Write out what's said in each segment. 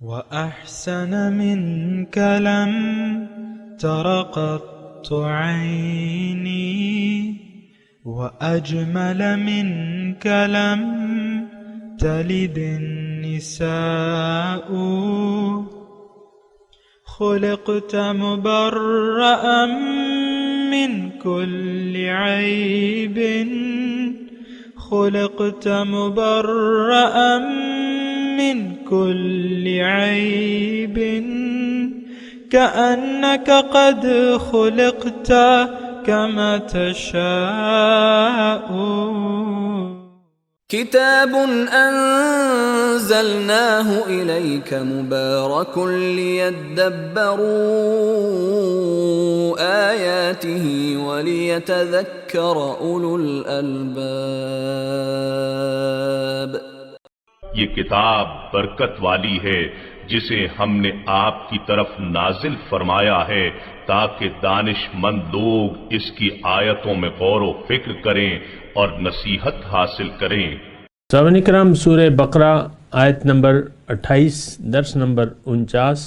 وأحسن منك لم تر قط عيني وأجمل منك لم تلد النساء خلقت مبرأ من كل عيب خلقت مبرأ من كل عيب كأنك قد خلقت كما تشاء كتاب أنزلناه إليك مبارك ليدبروا آياته وليتذكر أولو الألباب. یہ کتاب برکت والی ہے جسے ہم نے آپ کی طرف نازل فرمایا ہے تاکہ دانش مند لوگ اس کی آیتوں میں غور و فکر کریں اور نصیحت حاصل کریں. سامعین کرام، سورہ بقرہ آیت نمبر 28، درس نمبر 49.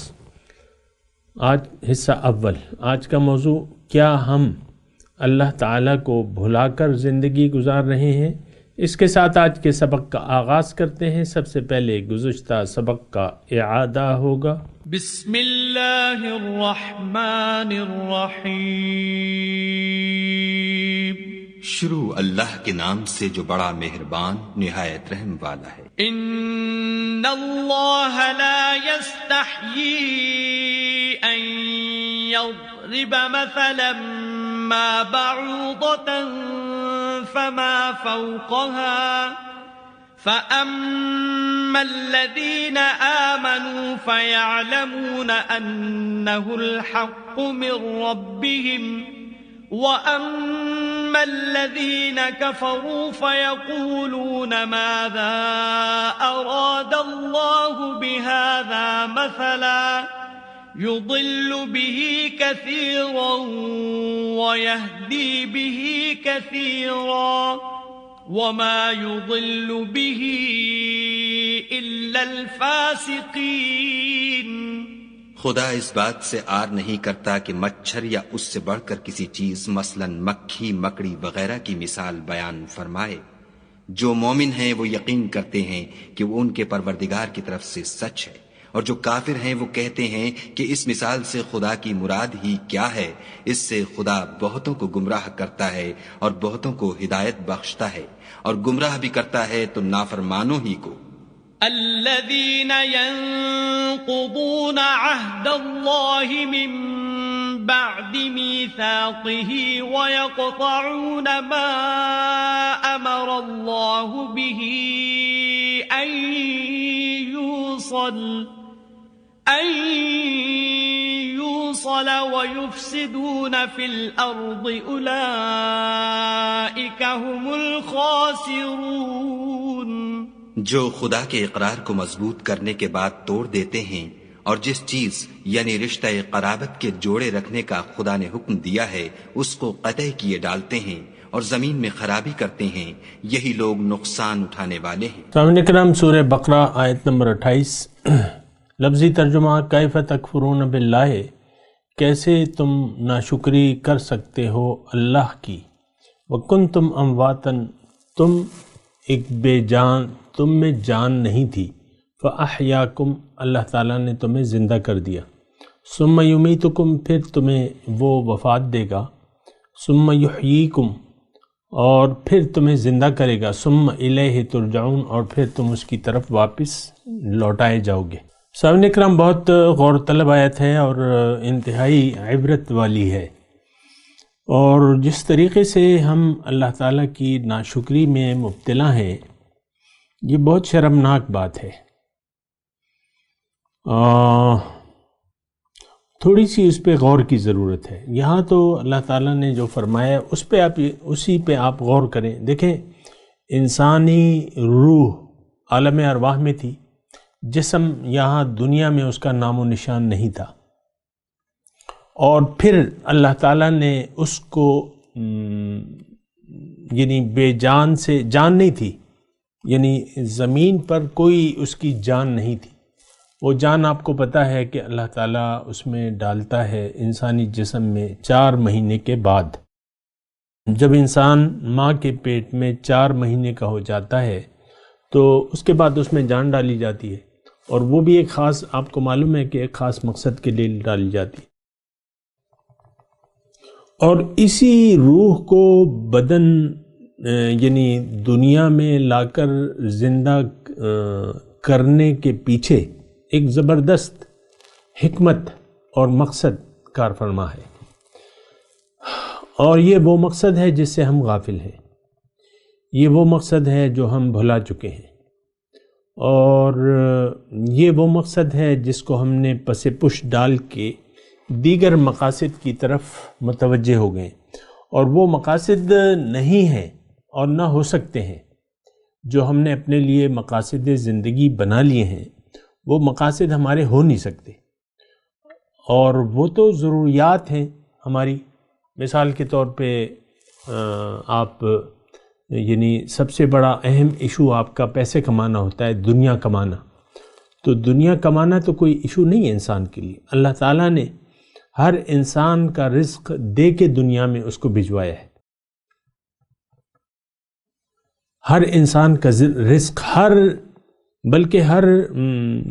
آج حصہ اول. آج کا موضوع: کیا ہم اللہ تعالیٰ کو بھلا کر زندگی گزار رہے ہیں؟ اس کے ساتھ آج کے سبق کا آغاز کرتے ہیں. سب سے پہلے گزشتہ سبق کا اعادہ ہوگا. بسم اللہ الرحمن الرحیم. شروع اللہ کے نام سے جو بڑا مہربان نہایت رحم والا ہے. ان اللہ لا یستحیی ان یضرب مثلا ما بعوضة فما فوقها فأما الذين آمنوا فيعلمون أنه الحق من ربهم وأما الذين كفروا فيقولون ماذا أراد الله بهذا مثلا يضل به كثيرا ويهدي به كثيرا وما يضل به إلا الفاسقين. خدا اس بات سے آر نہیں کرتا کہ مچھر یا اس سے بڑھ کر کسی چیز مثلا مکھی، مکڑی وغیرہ کی مثال بیان فرمائے. جو مومن ہیں وہ یقین کرتے ہیں کہ وہ ان کے پروردگار کی طرف سے سچ ہے، اور جو کافر ہیں وہ کہتے ہیں کہ اس مثال سے خدا کی مراد ہی کیا ہے. اس سے خدا بہتوں کو گمراہ کرتا ہے اور بہتوں کو ہدایت بخشتا ہے، اور گمراہ بھی کرتا ہے تو نافرمانوں ہی کو. الذين ينقضون عهد الله من بعد ميثاقه ويقطعون ما أمر الله به أن يوصل ويفسدون في الأرض أولئك هم الخاسرون. جو خدا کے اقرار کو مضبوط کرنے کے بعد توڑ دیتے ہیں اور جس چیز یعنی رشتہ قرابت کے جوڑے رکھنے کا خدا نے حکم دیا ہے اس کو قطع کیے ڈالتے ہیں اور زمین میں خرابی کرتے ہیں، یہی لوگ نقصان اٹھانے والے ہیں. سامعین کرام، سورہ بقرہ آیت نمبر 28. لفظی ترجمہ: کیف تکفرون باللہ، کیسے تم ناشکری کر سکتے ہو اللہ کی. وکنتم امواتا، تم ایک بے جان، تم میں جان نہیں تھی. فاحیاکم، اللہ تعالیٰ نے تمہیں زندہ کر دیا. ثم یمیتکم، پھر تمہیں وہ وفات دے گا. ثم یحییکم، اور پھر تمہیں زندہ کرے گا. ثم الیہ ترجعون، اور پھر تم اس کی طرف واپس لوٹائے جاؤ گے. سامعین کرام، بہت غور طلب آیت ہے اور انتہائی عبرت والی ہے. اور جس طریقے سے ہم اللہ تعالیٰ کی ناشکری میں مبتلا ہیں، یہ بہت شرمناک بات ہے. تھوڑی سی اس پہ غور کی ضرورت ہے. یہاں تو اللہ تعالیٰ نے جو فرمایا اسی پہ آپ غور کریں. دیکھیں، انسانی روح عالم ارواح میں تھی، جسم یہاں دنیا میں اس کا نام و نشان نہیں تھا، اور پھر اللہ تعالیٰ نے اس کو یعنی بے جان سے، جان نہیں تھی، یعنی زمین پر کوئی اس کی جان نہیں تھی، وہ جان آپ کو پتہ ہے کہ اللہ تعالیٰ اس میں ڈالتا ہے انسانی جسم میں 4 مہینے کے بعد. جب انسان ماں کے پیٹ میں 4 مہینے کا ہو جاتا ہے تو اس کے بعد اس میں جان ڈالی جاتی ہے، اور وہ بھی ایک خاص، آپ کو معلوم ہے کہ ایک خاص مقصد کے لیے ڈالی جاتی ہے. اور اسی روح کو بدن یعنی دنیا میں لا کر زندہ کرنے کے پیچھے ایک زبردست حکمت اور مقصد کار فرما ہے، اور یہ وہ مقصد ہے جس سے ہم غافل ہیں. یہ وہ مقصد ہے جو ہم بھلا چکے ہیں، اور یہ وہ مقصد ہے جس کو ہم نے پس پش ڈال کے دیگر مقاصد کی طرف متوجہ ہو گئے، اور وہ مقاصد نہیں ہیں اور نہ ہو سکتے ہیں جو ہم نے اپنے لیے مقاصد زندگی بنا لیے ہیں. وہ مقاصد ہمارے ہو نہیں سکتے، اور وہ تو ضروریات ہیں ہماری. مثال کے طور پہ آپ یعنی سب سے بڑا اہم ایشو آپ کا پیسے کمانا ہوتا ہے، دنیا کمانا. تو دنیا کمانا تو کوئی ایشو نہیں ہے انسان کے لیے. اللہ تعالیٰ نے ہر انسان کا رزق دے کے دنیا میں اس کو بھجوایا ہے. ہر انسان کا رزق، بلکہ ہر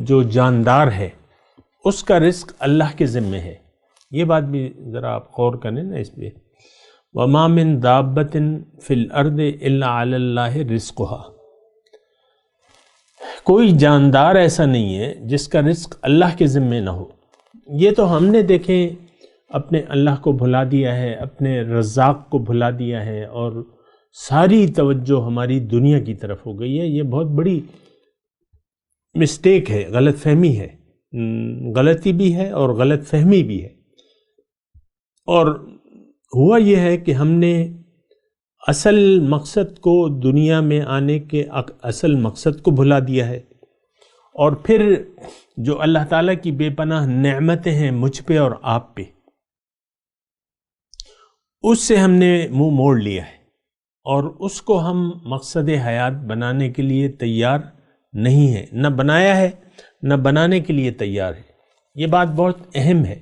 جو جاندار ہے اس کا رزق اللہ کے ذمے ہے. یہ بات بھی ذرا آپ غور کریں نا اس پہ. وَمَا مِن دَابَّةٍ فِي الْأَرْضِ إِلَّا عَلَى اللَّهِ رِزْقُهَا. کوئی جاندار ایسا نہیں ہے جس کا رزق اللہ کے ذمے نہ ہو. یہ تو ہم نے دیکھیں اپنے اللہ کو بھلا دیا ہے، اپنے رزاق کو بھلا دیا ہے، اور ساری توجہ ہماری دنیا کی طرف ہو گئی ہے. یہ بہت بڑی مسٹیک ہے، غلط فہمی ہے. غلطی بھی ہے اور غلط فہمی بھی ہے. اور ہوا یہ ہے کہ ہم نے اصل مقصد کو، دنیا میں آنے کے اصل مقصد کو بھلا دیا ہے، اور پھر جو اللہ تعالیٰ کی بے پناہ نعمتیں ہیں مجھ پہ اور آپ پہ، اس سے ہم نے منہ موڑ لیا ہے، اور اس کو ہم مقصد حیات بنانے کے لیے تیار نہیں ہے. نہ بنایا ہے، نہ بنانے کے لیے تیار ہے. یہ بات بہت اہم ہے،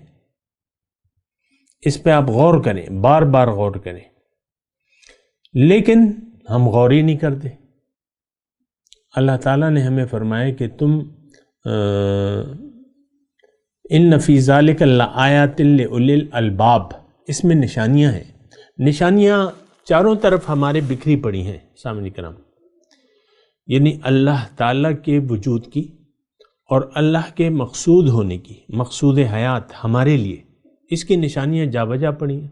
اس پہ آپ غور کریں، بار بار غور کریں. لیکن ہم غور ہی نہیں کرتے. اللہ تعالیٰ نے ہمیں فرمایا کہ تم ان فی ذالک لآیات لأولی الالباب، اس میں نشانیاں ہیں. نشانیاں چاروں طرف ہمارے بکھری پڑی ہیں سامنے کرام، یعنی اللہ تعالیٰ کے وجود کی اور اللہ کے مقصود ہونے کی، مقصود حیات ہمارے لیے، اس کی نشانیاں جا بجا پڑی ہیں،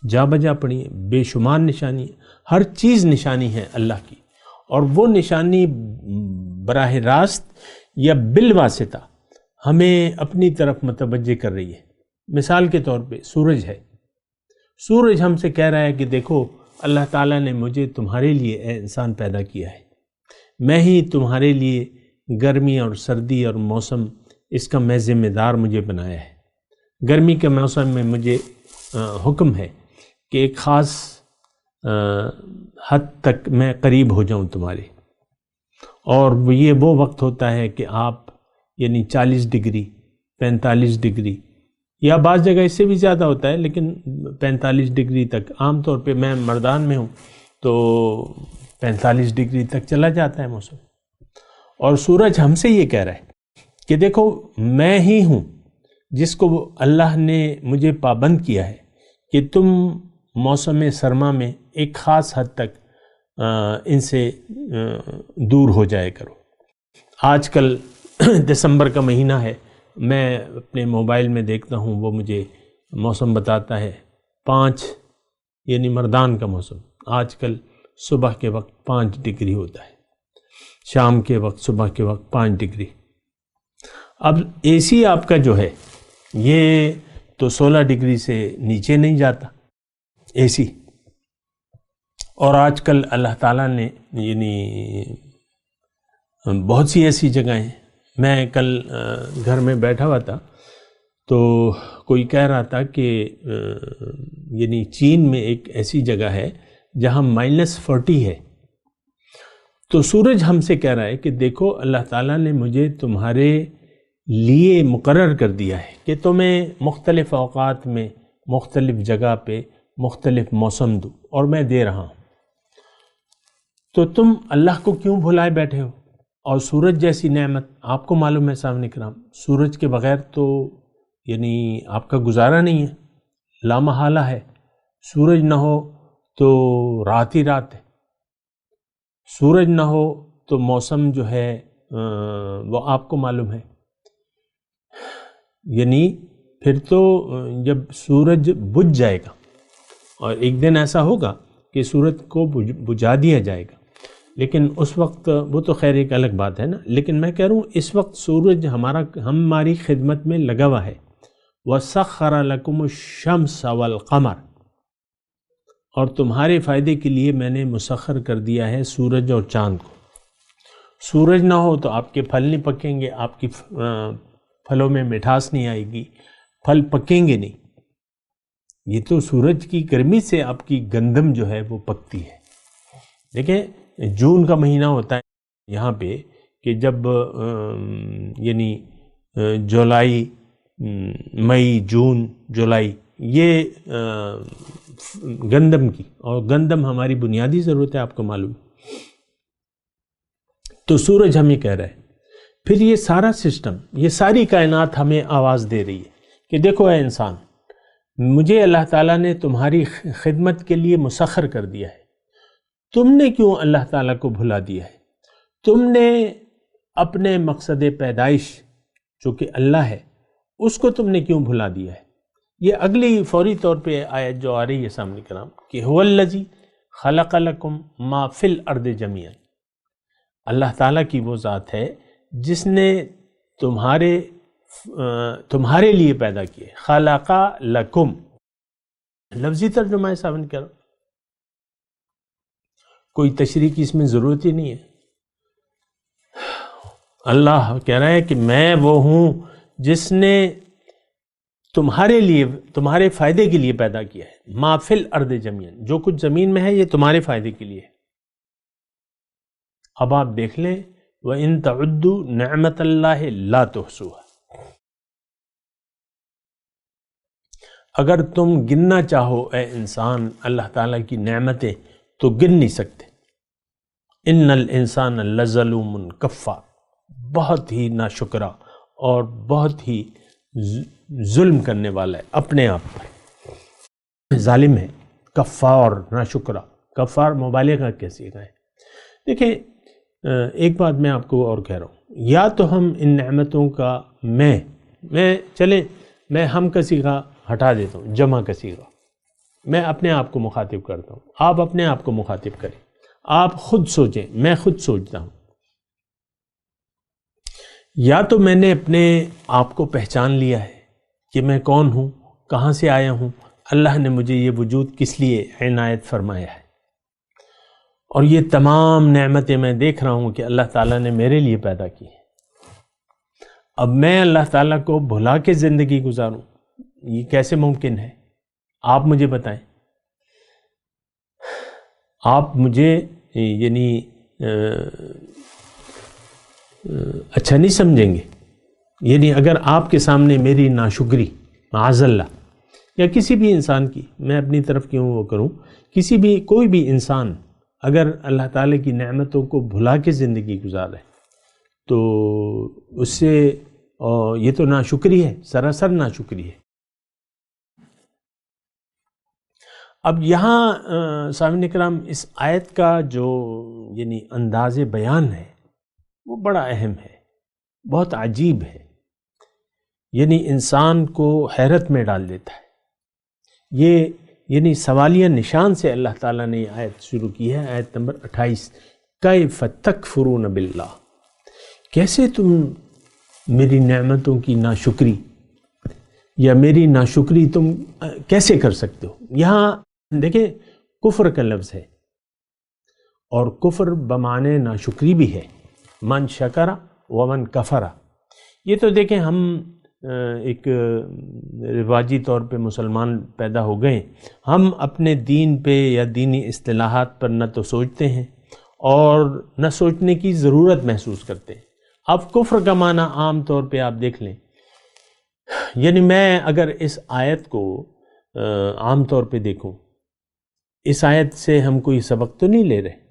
جا بجا پڑی ہیں، بے شمار نشانی ہیں. ہر چیز نشانی ہے اللہ کی، اور وہ نشانی براہ راست یا بالواسطہ ہمیں اپنی طرف متوجہ کر رہی ہے. مثال کے طور پہ سورج ہے. سورج ہم سے کہہ رہا ہے کہ دیکھو اللہ تعالیٰ نے مجھے تمہارے لیے اے انسان پیدا کیا ہے، میں ہی تمہارے لیے گرمی اور سردی اور موسم، اس کا میں ذمہ دار مجھے بنایا ہے. گرمی کے موسم میں مجھے حکم ہے کہ ایک خاص حد تک میں قریب ہو جاؤں تمہارے، اور یہ وہ وقت ہوتا ہے کہ آپ یعنی 40 ڈگری 45 ڈگری یا بعض جگہ اس سے بھی زیادہ ہوتا ہے، لیکن 45 ڈگری تک عام طور پہ، میں مردان میں ہوں تو 45 ڈگری تک چلا جاتا ہے موسم. اور سورج ہم سے یہ کہہ رہا ہے کہ دیکھو میں ہی ہوں جس کو اللہ نے مجھے پابند کیا ہے کہ تم موسم سرما میں ایک خاص حد تک ان سے دور ہو جائے کرو. آج کل دسمبر کا مہینہ ہے، میں اپنے موبائل میں دیکھتا ہوں، وہ مجھے موسم بتاتا ہے 5 یعنی مردان کا موسم. آج کل صبح کے وقت 5 ڈگری ہوتا ہے، شام کے وقت، صبح کے وقت 5 ڈگری. اب اے سی آپ کا جو ہے یہ تو 16 ڈگری سے نیچے نہیں جاتا اے سی. اور آج کل اللہ تعالیٰ نے یعنی بہت سی ایسی جگہیں ہیں. میں کل گھر میں بیٹھا ہوا تھا تو کوئی کہہ رہا تھا کہ یعنی چین میں ایک ایسی جگہ ہے جہاں -40 ہے، تو سورج ہم سے کہہ رہا ہے کہ دیکھو اللہ تعالیٰ نے مجھے تمہارے لیے مقرر کر دیا ہے کہ تمہیں مختلف اوقات میں مختلف جگہ پہ مختلف موسم دوں، اور میں دے رہا ہوں، تو تم اللہ کو کیوں بھلائے بیٹھے ہو؟ اور سورج جیسی نعمت آپ کو معلوم ہے سامنے کرام، سورج کے بغیر تو یعنی آپ کا گزارا نہیں ہے، لا محالہ ہے، سورج نہ ہو تو رات ہی رات ہے، سورج نہ ہو تو موسم جو ہے وہ آپ کو معلوم ہے، یعنی پھر تو جب سورج بجھ جائے گا، اور ایک دن ایسا ہوگا کہ سورج کو بجھا دیا جائے گا، لیکن اس وقت وہ تو خیر ایک الگ بات ہے نا، لیکن میں کہہ رہا ہوں اس وقت سورج ہماری خدمت میں لگا ہوا ہے، وَسَخَّرَ لَكُمُ الشَّمْسَ وَالْقَمَرَ، اور تمہارے فائدے کے لیے میں نے مسخر کر دیا ہے سورج اور چاند کو۔ سورج نہ ہو تو آپ کے پھل نہیں پکیں گے، آپ کی پھلوں میں مٹھاس نہیں آئے گی، پھل پکیں گے نہیں۔ یہ تو سورج کی گرمی سے آپ کی گندم جو ہے وہ پکتی ہے۔ دیکھیں جون کا مہینہ ہوتا ہے یہاں پہ کہ جب یعنی جولائی، مئی، جون، جولائی، یہ گندم کی، اور گندم ہماری بنیادی ضرورت ہے، آپ کو معلوم۔ تو سورج ہمیں کہہ رہا ہے، پھر یہ سارا سسٹم، یہ ساری کائنات ہمیں آواز دے رہی ہے کہ دیکھو اے انسان، مجھے اللہ تعالیٰ نے تمہاری خدمت کے لیے مسخر کر دیا ہے، تم نے کیوں اللہ تعالیٰ کو بھلا دیا ہے؟ تم نے اپنے مقصد پیدائش جو کہ اللہ ہے اس کو تم نے کیوں بھلا دیا ہے؟ یہ اگلی فوری طور پہ آیت جو آ رہی ہے سامنے کرام کہ هو الذی خلق لکم ما فی الارض جمیعا، اللہ تعالیٰ کی وہ ذات ہے جس نے تمہارے لیے پیدا کیے، خلق لکم، لفظی ترجمہ ہے سامنے کرام، کوئی تشریح کی اس میں ضرورت ہی نہیں ہے۔ اللہ کہہ رہا ہے کہ میں وہ ہوں جس نے تمہارے لیے، تمہارے فائدے کے لیے پیدا کیا ہے، ما فی الارض جمیعا، جو کچھ زمین میں ہے یہ تمہارے فائدے کے لیے ہے۔ اب آپ دیکھ لیں وَإِن تَعُدُّوا نِعْمَتَ اللَّهِ لَا تُحْصُوهَا، اگر تم گننا چاہو اے انسان اللہ تعالیٰ کی نعمتیں تو گن نہیں سکتے۔ ان الانسان لظلوم کفار، بہت ہی ناشکرا اور بہت ہی ظلم کرنے والا ہے اپنے آپ پر، ظالم ہے، کفار، ناشکرا۔ کفار مبالغہ کیسی ہے؟ دیکھیں ایک بات میں آپ کو اور کہہ رہا ہوں، یا تو ہم ان نعمتوں کا میں ہم کا صیغہ ہٹا دیتا ہوں، جمع کا صیغہ، میں اپنے آپ کو مخاطب کرتا ہوں، آپ اپنے آپ کو مخاطب کریں، آپ خود سوچیں، میں خود سوچتا ہوں۔ یا تو میں نے اپنے آپ کو پہچان لیا ہے کہ میں کون ہوں، کہاں سے آیا ہوں، اللہ نے مجھے یہ وجود کس لیے عنایت فرمایا ہے، اور یہ تمام نعمتیں میں دیکھ رہا ہوں کہ اللہ تعالیٰ نے میرے لیے پیدا کی ہیں۔ اب میں اللہ تعالیٰ کو بھلا کے زندگی گزاروں، یہ کیسے ممکن ہے؟ آپ مجھے بتائیں، آپ مجھے یعنی اچھا نہیں سمجھیں گے؟ یعنی اگر آپ کے سامنے میری ناشکری معاذ اللہ یا کسی بھی انسان کی، میں اپنی طرف کیوں وہ کروں، کوئی بھی انسان اگر اللہ تعالیٰ کی نعمتوں کو بھلا کے زندگی گزارے تو اس سے یہ تو ناشکری ہے، سراسر ناشکری ہے۔ اب یہاں سامعین کرام اس آیت کا جو یعنی انداز بیان ہے وہ بڑا اہم ہے، بہت عجیب ہے، یعنی انسان کو حیرت میں ڈال دیتا ہے۔ یہ یعنی سوالیہ نشان سے اللہ تعالیٰ نے یہ آیت شروع کی ہے، آیت نمبر 28، کیف تکفرون باللہ، کیسے تم میری نعمتوں کی ناشکری یا میری ناشکری تم کیسے کر سکتے ہو؟ یہاں دیکھیں کفر کا لفظ ہے، اور کفر بمعنی ناشکری بھی ہے، من شکر ومن کفر۔ یہ تو دیکھیں ہم ایک رواجی طور پہ مسلمان پیدا ہو گئے، ہم اپنے دین پہ یا دینی اصطلاحات پر نہ تو سوچتے ہیں اور نہ سوچنے کی ضرورت محسوس کرتے ہیں۔ اب کفر کا معنی عام طور پہ آپ دیکھ لیں، یعنی میں اگر اس آیت کو عام طور پہ دیکھوں، اس آیت سے ہم کوئی سبق تو نہیں لے رہے۔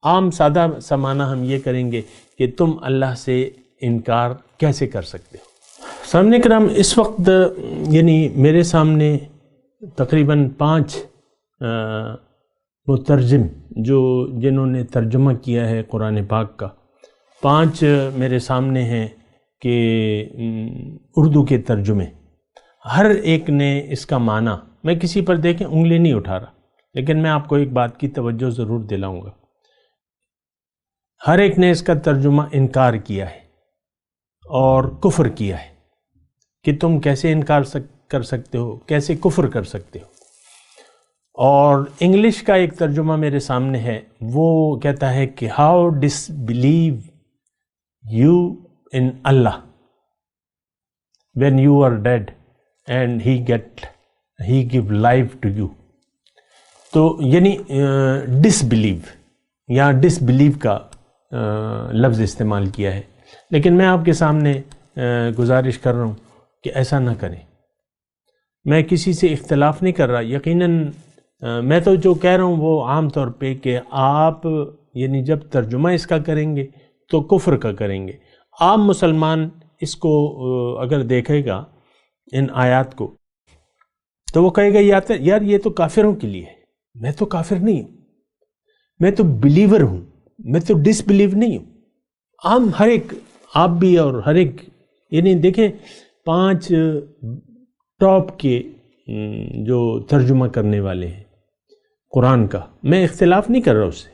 عام سادہ سا معنی ہم یہ کریں گے کہ تم اللہ سے انکار کیسے کر سکتے ہو۔ سامعین کرام، اس وقت یعنی میرے سامنے تقریباً 5 مترجم جنہوں نے ترجمہ کیا ہے قرآن پاک کا، 5 میرے سامنے ہیں کہ اردو کے ترجمے، ہر ایک نے اس کا معنی، میں کسی پر دیکھیں انگلی نہیں اٹھا رہا، لیکن میں آپ کو ایک بات کی توجہ ضرور دلاؤں گا، ہر ایک نے اس کا ترجمہ انکار کیا ہے اور کفر کیا ہے کہ تم کیسے انکار کر سکتے ہو، کیسے کفر کر سکتے ہو۔ اور انگلش کا ایک ترجمہ میرے سامنے ہے، وہ کہتا ہے کہ how disbelieve you in Allah when you are dead and he give life to you۔ تو یعنی ڈس بلیو یا ڈس بلیو کا لفظ استعمال کیا ہے، لیکن میں آپ کے سامنے گزارش کر رہا ہوں کہ ایسا نہ کریں۔ میں کسی سے اختلاف نہیں کر رہا، یقیناً میں تو جو کہہ رہا ہوں وہ عام طور پہ کہ آپ یعنی جب ترجمہ اس کا کریں گے تو کفر کا کریں گے۔ عام مسلمان اس کو اگر دیکھے گا ان آیات کو تو وہ کہے گا یار یہ تو کافروں کے لیے ہے، میں تو کافر نہیں ہوں، میں تو بلیور ہوں، میں تو ڈس بلیو نہیں ہوں۔ عام ہر ایک، آپ بھی اور ہر ایک، یعنی دیکھیں 5 ٹاپ کے جو ترجمہ کرنے والے ہیں قرآن کا، میں اختلاف نہیں کر رہا اس سے،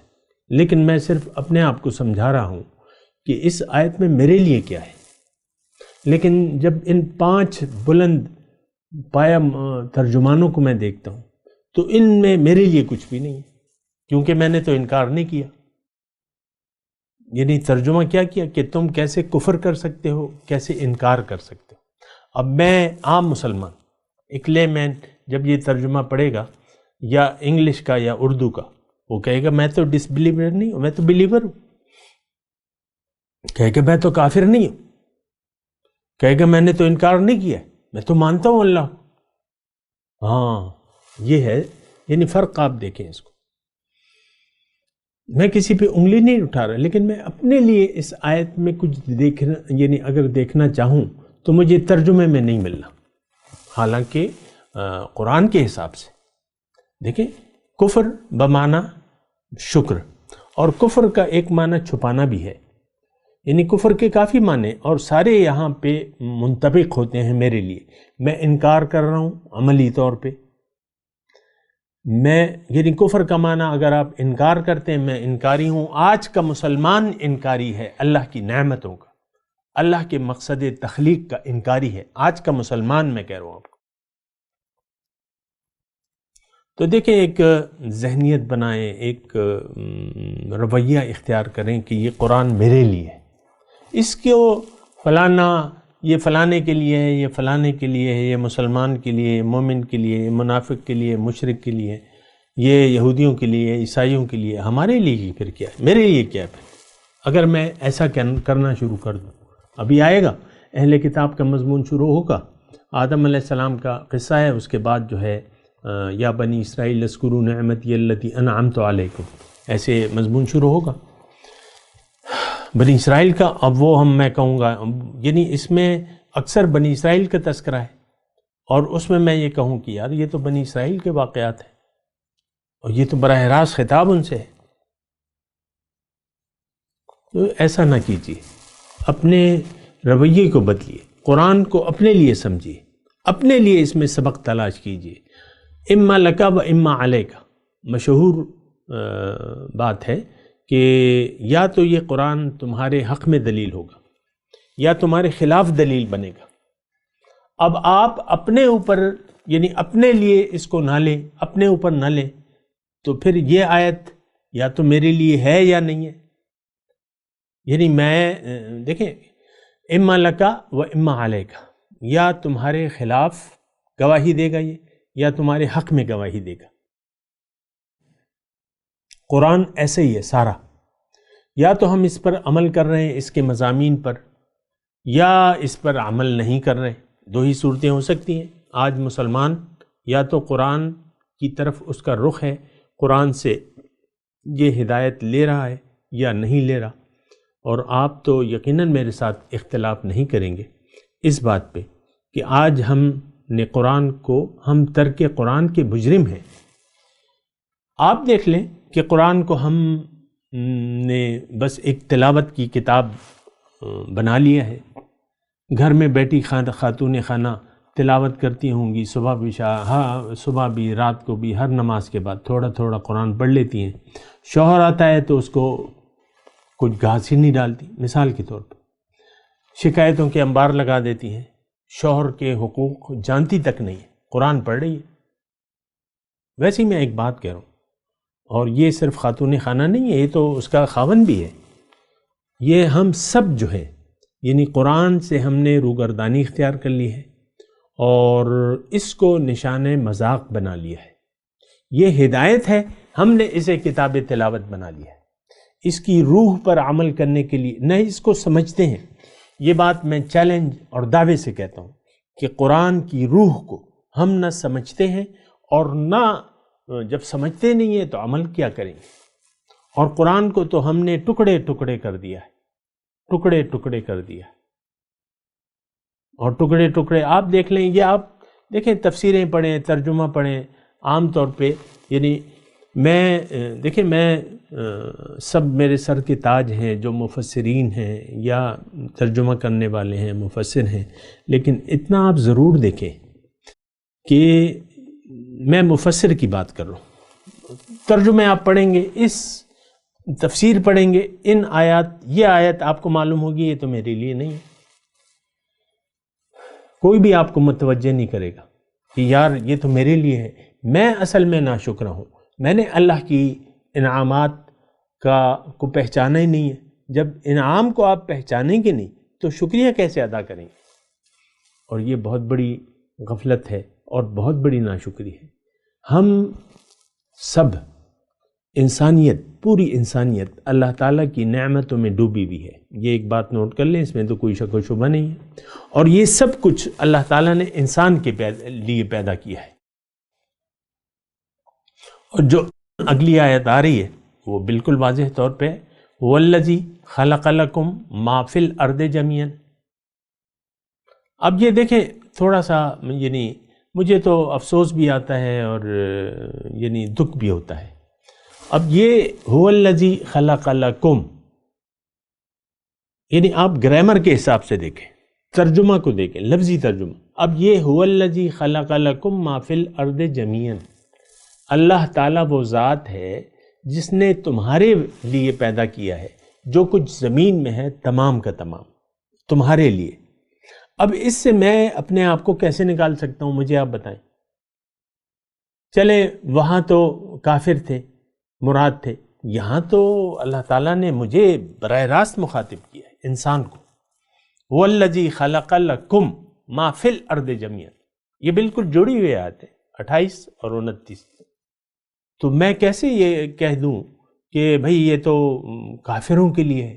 لیکن میں صرف اپنے آپ کو سمجھا رہا ہوں کہ اس آیت میں میرے لیے کیا ہے۔ لیکن جب ان 5 بلند پایا ترجمانوں کو میں دیکھتا ہوں تو ان میں میرے لیے کچھ بھی نہیں ہے، کیونکہ میں نے تو انکار نہیں کیا۔ یعنی ترجمہ کیا کیا کہ تم کیسے کفر کر سکتے ہو، کیسے انکار کر سکتے ہو۔ اب میں عام مسلمان، ایک لے مین جب یہ ترجمہ پڑھے گا یا انگلش کا یا اردو کا، وہ کہے گا میں تو ڈس بلیور نہیں ہوں، میں تو بلیور ہوں، کہے گا میں تو کافر نہیں ہوں، کہے گا میں نے تو انکار نہیں کیا، میں تو مانتا ہوں اللہ کو۔ ہاں یہ ہے، یعنی فرق آپ دیکھیں اس کو۔ میں کسی پہ انگلی نہیں اٹھا رہا، لیکن میں اپنے لیے اس آیت میں کچھ دیکھنا، یعنی اگر دیکھنا چاہوں تو مجھے ترجمے میں نہیں ملنا، حالانکہ قرآن کے حساب سے دیکھیں کفر بمعنی شکر، اور کفر کا ایک معنی چھپانا بھی ہے، یعنی کفر کے کافی معنی اور سارے یہاں پہ منطبق ہوتے ہیں میرے لیے۔ میں انکار کر رہا ہوں عملی طور پہ، میں یعنی کفر کا معنی اگر آپ انکار کرتے ہیں، میں انکاری ہوں۔ آج کا مسلمان انکاری ہے اللہ کی نعمتوں کا، اللہ کے مقصد تخلیق کا انکاری ہے آج کا مسلمان، میں کہہ رہا ہوں آپ کو۔ تو دیکھیں ایک ذہنیت بنائیں، ایک رویہ اختیار کریں کہ یہ قرآن میرے لیے ہے، اس کو فلانا، یہ فلانے کے لیے ہے، یہ فلانے کے لیے ہے، یہ مسلمان کے لیے، مومن کے لیے، منافق کے لیے، مشرک کے لیے، یہ یہودیوں کے لیے، عیسائیوں کے لیے، ہمارے لیے پھر کیا ہے، میرے لیے کیا ہے پھر؟ اگر میں ایسا کرنا شروع کر دوں، ابھی آئے گا اہل کتاب کا مضمون شروع ہوگا، آدم علیہ السلام کا قصہ ہے، اس کے بعد جو ہے یا بنی اسرائیل اذکروا نعمتی التی انعمت علیکم، ایسے مضمون شروع ہوگا بنی اسرائیل کا۔ اب وہ میں کہوں گا، یعنی اس میں اکثر بنی اسرائیل کا تذکرہ ہے، اور اس میں یہ کہوں کہ یار یہ تو بنی اسرائیل کے واقعات ہیں، اور یہ تو براہ راست خطاب ان سے ہے۔ تو ایسا نہ کیجیے، اپنے رویے کو بدلیے، قرآن کو اپنے لیے سمجھیے، اپنے لیے اس میں سبق تلاش کیجیے۔ اما لکا و اما علیکا، مشہور بات ہے کہ یا تو یہ قرآن تمہارے حق میں دلیل ہوگا یا تمہارے خلاف دلیل بنے گا۔ اب آپ اپنے اوپر، یعنی اپنے لیے اس کو نہ لیں، اپنے اوپر نہ لیں، تو پھر یہ آیت یا تو میرے لیے ہے یا نہیں ہے۔ یعنی میں دیکھیں، اما لکا و اما علیکا، یا تمہارے خلاف گواہی دے گا یہ، یا تمہارے حق میں گواہی دے گا۔ قرآن ایسے ہی ہے سارا، یا تو ہم اس پر عمل کر رہے ہیں اس کے مضامین پر، یا اس پر عمل نہیں کر رہے. دو ہی صورتیں ہو سکتی ہیں. آج مسلمان یا تو قرآن کی طرف اس کا رخ ہے، قرآن سے یہ ہدایت لے رہا ہے یا نہیں لے رہا. اور آپ تو یقیناً میرے ساتھ اختلاف نہیں کریں گے اس بات پہ کہ آج ہم نے قرآن کو، ہم ترک قرآن کے مجرم ہیں. آپ دیکھ لیں کہ قرآن کو ہم نے بس ایک تلاوت کی کتاب بنا لیا ہے. گھر میں بیٹھی خاتون خانہ تلاوت کرتی ہوں گی، صبح بھی صبح بھی رات کو بھی، ہر نماز کے بعد تھوڑا تھوڑا قرآن پڑھ لیتی ہیں. شوہر آتا ہے تو اس کو کچھ گھاس ہی نہیں ڈالتی، مثال کے طور پر شکایتوں کے انبار لگا دیتی ہیں. شوہر کے حقوق جانتی تک نہیں ہے، قرآن پڑھ رہی ہے. ویسے ہی میں ایک بات کہہ رہا ہوں، اور یہ صرف خاتون خانہ نہیں ہے، یہ تو اس کا خاوند بھی ہے. یہ ہم سب جو ہے، یعنی قرآن سے ہم نے روگردانی اختیار کر لی ہے اور اس کو نشان مذاق بنا لیا ہے. یہ ہدایت ہے، ہم نے اسے کتاب تلاوت بنا لیا ہے. اس کی روح پر عمل کرنے کے لیے نہ اس کو سمجھتے ہیں. یہ بات میں چیلنج اور دعوے سے کہتا ہوں کہ قرآن کی روح کو ہم نہ سمجھتے ہیں، اور نہ جب سمجھتے نہیں ہیں تو عمل کیا کریں گے. اور قرآن کو تو ہم نے ٹکڑے ٹکڑے کر دیا ہے، ٹکڑے ٹکڑے کر دیا. اور ٹکڑے ٹکڑے آپ دیکھ لیں، یہ آپ دیکھیں تفسیریں پڑھیں، ترجمہ پڑھیں. عام طور پہ یعنی میں سب میرے سر کے تاج ہیں جو مفسرین ہیں یا ترجمہ کرنے والے ہیں، مفسر ہیں، لیکن اتنا آپ ضرور دیکھیں کہ میں مفسر کی بات کر رہا ہوں. ترجمے آپ پڑھیں گے، اس تفسیر پڑھیں گے، ان آیات، یہ آیت آپ کو معلوم ہوگی یہ تو میرے لیے نہیں ہے. کوئی بھی آپ کو متوجہ نہیں کرے گا کہ یار یہ تو میرے لیے ہے. میں اصل میں ناشکر ہوں، میں نے اللہ کی انعامات کو پہچانا ہی نہیں ہے. جب انعام کو آپ پہچانیں گے نہیں تو شکریہ کیسے ادا کریں گے؟ اور یہ بہت بڑی غفلت ہے اور بہت بڑی ناشکری ہے. ہم سب انسانیت، پوری انسانیت اللہ تعالیٰ کی نعمتوں میں ڈوبی ہوئی ہے. یہ ایک بات نوٹ کر لیں، اس میں تو کوئی شک و شبہ نہیں ہے. اور یہ سب کچھ اللہ تعالیٰ نے انسان کے لیے پیدا کیا ہے. اور جو اگلی آیت آ رہی ہے وہ بالکل واضح طور پہ وَالَّذِي خَلَقَ لَكُم مَا فِي الْأَرْضِ جَمِيعًا. اب یہ دیکھیں تھوڑا سا، یعنی مجھے تو افسوس بھی آتا ہے اور یعنی دکھ بھی ہوتا ہے. اب یہ هُوَ الَّذِي خَلَقَ لَكُم، یعنی آپ گرامر کے حساب سے دیکھیں، ترجمہ کو دیکھیں، لفظی ترجمہ. اب یہ هُوَ الَّذِي خَلَقَ لَكُم مَا فِي الْأَرْضِ جَمِيعًا، اللہ تعالیٰ وہ ذات ہے جس نے تمہارے لیے پیدا کیا ہے جو کچھ زمین میں ہے، تمام کا تمام تمہارے لیے. اب اس سے میں اپنے آپ کو کیسے نکال سکتا ہوں، مجھے آپ بتائیں. چلے وہاں تو کافر تھے، مراد تھے، یہاں تو اللہ تعالیٰ نے مجھے براہ راست مخاطب کیا ہے، انسان کو. وَالَّذِي خَلَقَ لَكُم مَا فِي الْأَرْضِ جَمِيعًا، یہ بالکل جڑی ہوئی آیت ہے 28 اور 29. تو میں کیسے یہ کہہ دوں کہ بھئی یہ تو کافروں کے لیے ہے.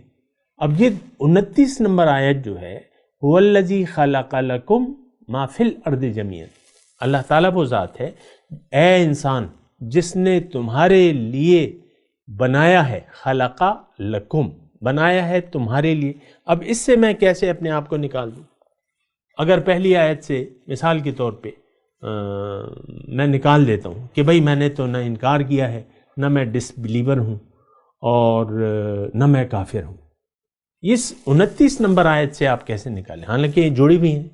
اب یہ 29 نمبر آیت جو ہے وَالَّذِي خَلَقَ لَكُم مَا فِي الْأَرْضِ جَمِيعًا، اللہ تعالیٰ وہ ذات ہے اے انسان جس نے تمہارے لیے بنایا ہے، خلق لکم، بنایا ہے تمہارے لیے. اب اس سے میں کیسے اپنے آپ کو نکال دوں؟ اگر پہلی آیت سے مثال کے طور پہ میں نکال دیتا ہوں کہ بھئی میں نے تو نہ انکار کیا ہے، نہ میں ڈس بلیور ہوں اور نہ میں کافر ہوں. اس 29 نمبر آیت سے آپ کیسے نکالیں؟ حالانکہ یہ جڑی بھی ہیں.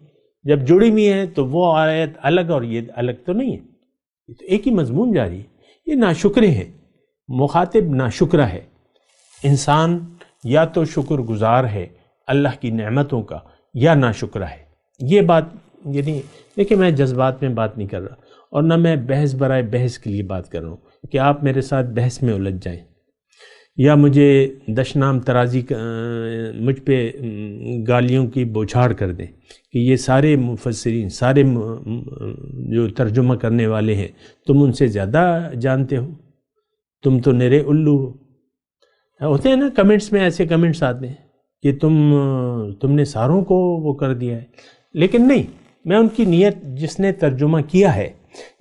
جب جڑی بھی ہیں تو وہ آیت الگ اور یہ الگ تو نہیں ہے، یہ تو ایک ہی مضمون جاری ہے. یہ ناشکرے ہیں، مخاطب ناشکرہ ہے. انسان یا تو شکر گزار ہے اللہ کی نعمتوں کا یا ناشکرہ ہے. یہ بات یعنی دیکھیں میں جذبات میں بات نہیں کر رہا اور نہ میں بحث برائے بحث کے لیے بات کر رہا ہوں کہ آپ میرے ساتھ بحث میں الجھ جائیں یا مجھے دشنام ترازی مجھ پہ گالیوں کی بوچھاڑ کر دیں کہ یہ سارے مفسرین، سارے جو ترجمہ کرنے والے ہیں تم ان سے زیادہ جانتے ہو، تم تو نرے الو ہو. ہوتے ہیں نا کمنٹس میں، ایسے کمنٹس آتے ہیں کہ تم نے ساروں کو وہ کر دیا ہے، لیکن نہیں، میں ان کی نیت، جس نے ترجمہ کیا ہے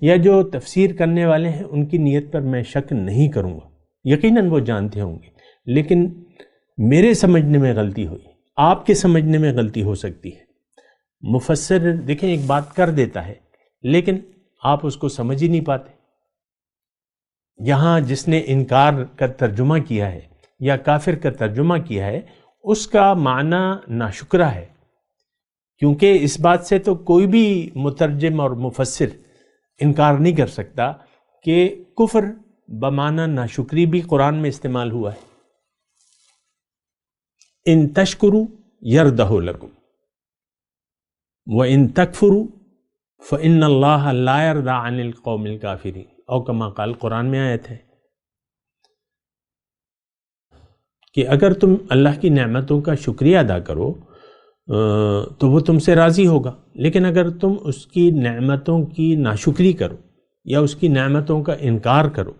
یا جو تفسیر کرنے والے ہیں ان کی نیت پر میں شک نہیں کروں گا، یقیناً وہ جانتے ہوں گے، لیکن میرے سمجھنے میں غلطی ہوئی، آپ کے سمجھنے میں غلطی ہو سکتی ہے۔ مفسر دیکھیں ایک بات کر دیتا ہے لیکن آپ اس کو سمجھ ہی نہیں پاتے۔ یہاں جس نے انکار کا ترجمہ کیا ہے یا کافر کا ترجمہ کیا ہے اس کا معنی ناشکرہ ہے، کیونکہ اس بات سے تو کوئی بھی مترجم اور مفسر انکار نہیں کر سکتا کہ کفر بمعنی ناشکری بھی قرآن میں استعمال ہوا ہے۔ ان تشکروا یردہ لکم وان تکفروا فإن اللہ لا یرضی عن القوم الکافرین، او کما قال، قرآن میں آیت ہے کہ اگر تم اللہ کی نعمتوں کا شکریہ ادا کرو تو وہ تم سے راضی ہوگا، لیکن اگر تم اس کی نعمتوں کی ناشکری کرو یا اس کی نعمتوں کا انکار کرو،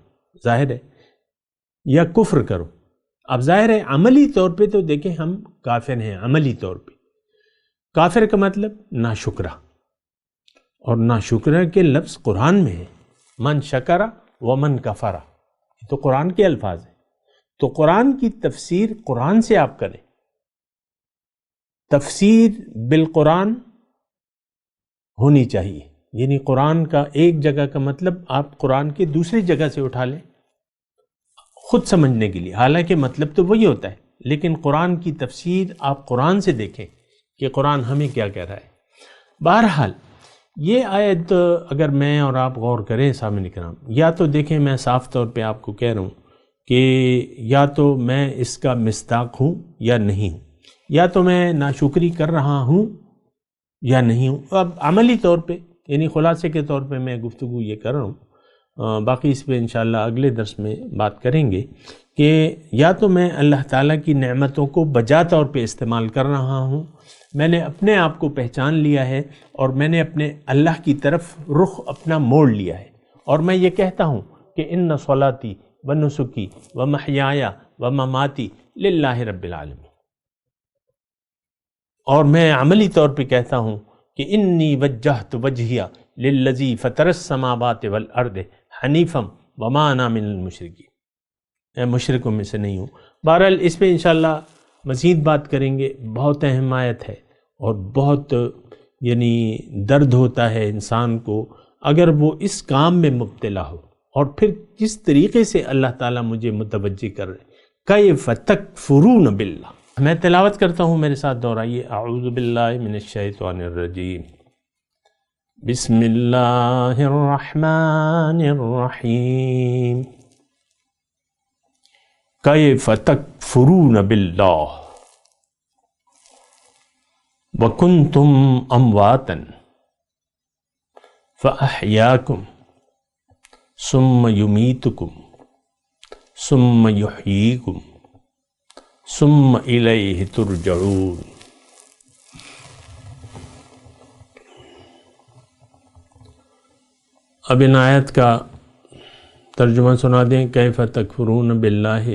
ظاہر ہے، یا کفر کرو، اب ظاہر ہے عملی طور پہ تو دیکھیں ہم کافر ہیں، عملی طور پہ کافر کا مطلب ناشکرہ، اور ناشکرہ کے لفظ قرآن میں ہے، من شکر ومن کفر، تو قرآن کے الفاظ ہیں، تو قرآن کی تفسیر قرآن سے آپ کریں، تفسیر بالقرآن ہونی چاہیے، یعنی قرآن کا ایک جگہ کا مطلب آپ قرآن کے دوسری جگہ سے اٹھا لیں خود سمجھنے کے لیے، حالانکہ مطلب تو وہی ہوتا ہے، لیکن قرآن کی تفسیر آپ قرآن سے دیکھیں کہ قرآن ہمیں کیا کہہ رہا ہے۔ بہرحال یہ آیت اگر میں اور آپ غور کریں سامعین کرام، یا تو دیکھیں میں صاف طور پہ آپ کو کہہ رہا ہوں کہ یا تو میں اس کا مصداق ہوں یا نہیں ہوں، یا تو میں ناشکری کر رہا ہوں یا نہیں ہوں۔ اب عملی طور پہ یعنی خلاصے کے طور پہ میں گفتگو یہ کر رہا ہوں، باقی اس پہ انشاءاللہ اگلے درس میں بات کریں گے کہ یا تو میں اللہ تعالیٰ کی نعمتوں کو بجا طور پہ استعمال کر رہا ہوں، میں نے اپنے آپ کو پہچان لیا ہے اور میں نے اپنے اللہ کی طرف رخ اپنا موڑ لیا ہے، اور میں یہ کہتا ہوں کہ ان صلاتی و نسکی و محیای و مماتی للہ رب العالمین، اور میں عملی طور پہ کہتا ہوں کہ انی وجہت وجہیہ للذی فطر السماوات والارض حنیفا وما انا من المشرکین، میں مشرکوں میں سے نہیں ہوں۔ بہرحال اس پہ انشاءاللہ مزید بات کریں گے، بہت اہم آیت ہے اور بہت یعنی درد ہوتا ہے انسان کو اگر وہ اس کام میں مبتلا ہو، اور پھر کس طریقے سے اللہ تعالیٰ مجھے متوجہ کر رہے، کیف تکفرون باللہ۔ میں تلاوت کرتا ہوں، میرے ساتھ دہرائیے، اعوذ باللہ من الشیطان الرجیم، بسم اللہ الرحمن الرحیم، کیف تکفرون باللہ وکنتم امواتا فاحیاکم ثم یمیتکم ثم یحییکم ثم الیہ ترجعون۔ اب ان آیت کا ترجمہ سنا دیں، کیف تکفرون باللہ،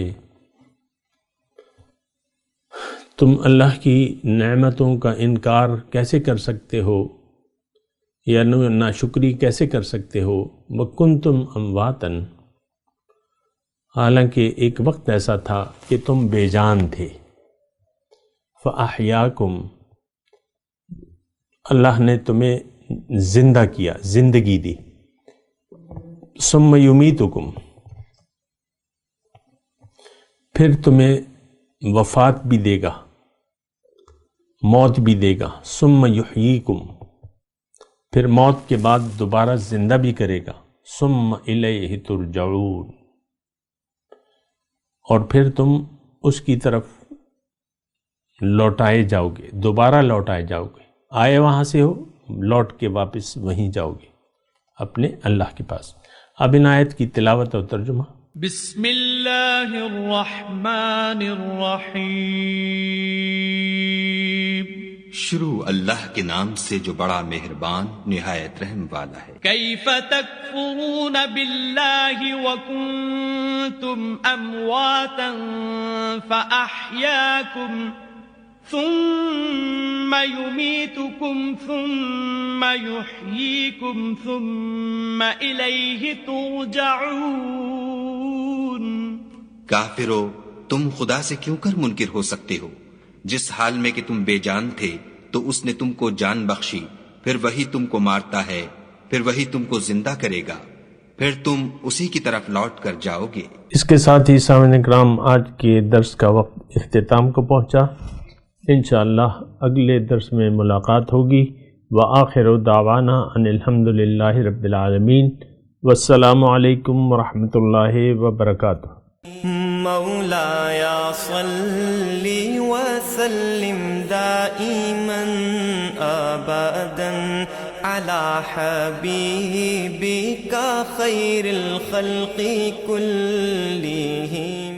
تم اللہ کی نعمتوں کا انکار کیسے کر سکتے ہو یا ناشکری کیسے کر سکتے ہو، وکنتم امواتا، حالانکہ ایک وقت ایسا تھا کہ تم بے جان تھے، فاحیاکم، اللہ نے تمہیں زندہ کیا، زندگی دی، ثم یمیتکم، پھر تمہیں وفات بھی دے گا، موت بھی دے گا، ثم یحییکم، پھر موت کے بعد دوبارہ زندہ بھی کرے گا، ثم الیہ ترجعون، اور پھر تم اس کی طرف لوٹائے جاؤ گے، دوبارہ لوٹائے جاؤ گے، آئے وہاں سے ہو، لوٹ کے واپس وہیں جاؤ گے اپنے اللہ کے پاس۔ اب ان آیت کی تلاوت اور ترجمہ۔ بسم اللہ الرحمن الرحیم، شروع اللہ کے نام سے جو بڑا مہربان نہایت رحم والا ہے۔ كيف تكفرون بالله وكنتم أمواتا فأحياكم ثم يميتكم ثم يحييكم ثم إليه ترجعون۔ کافرو، تم خدا سے کیوں کر منکر ہو سکتے ہو؟ جس حال میں کہ تم بے جان تھے تو اس نے تم کو جان بخشی، پھر وہی تم کو مارتا ہے، پھر وہی تم کو زندہ کرے گا، پھر تم اسی کی طرف لوٹ کر جاؤ گے۔ اس کے ساتھ ہی سامعین کرام آج کے درس کا وقت اختتام کو پہنچا۔ انشاءاللہ اگلے درس میں ملاقات ہوگی۔ وآخر دعوانا ان الحمدللہ رب العالمین، والسلام علیکم ورحمۃ اللہ وبرکاتہ۔ مولایا صلی وسلم دائما ابدا علی حبیبک خیر الخلق کلہم۔